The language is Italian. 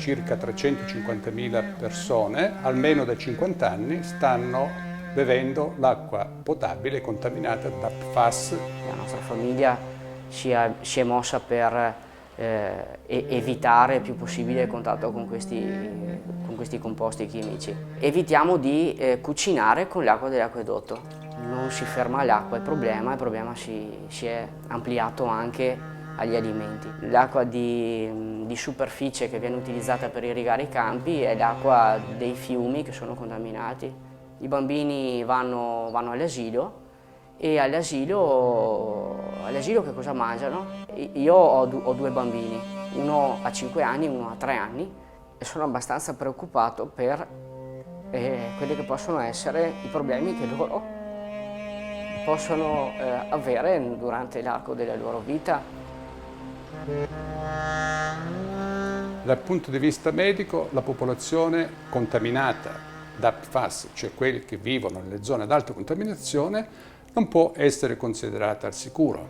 circa 350.000 persone, almeno da 50 anni, stanno bevendo l'acqua potabile contaminata da PFAS. La nostra famiglia si è mossa per evitare il più possibile il contatto con questi composti chimici. Evitiamo di cucinare con l'acqua dell'acquedotto. Non si ferma l'acqua, il problema si è ampliato anche agli alimenti. L'acqua di superficie che viene utilizzata per irrigare i campi è l'acqua dei fiumi che sono contaminati. I bambini vanno all'asilo e all'asilo che cosa mangiano? Io ho due bambini, uno ha 5 anni e uno ha 3 anni e sono abbastanza preoccupato per quelli che possono essere i problemi che loro possono avere durante l'arco della loro vita. Dal punto di vista medico, la popolazione contaminata da PFAS, cioè quelli che vivono nelle zone ad alta contaminazione, non può essere considerata al sicuro.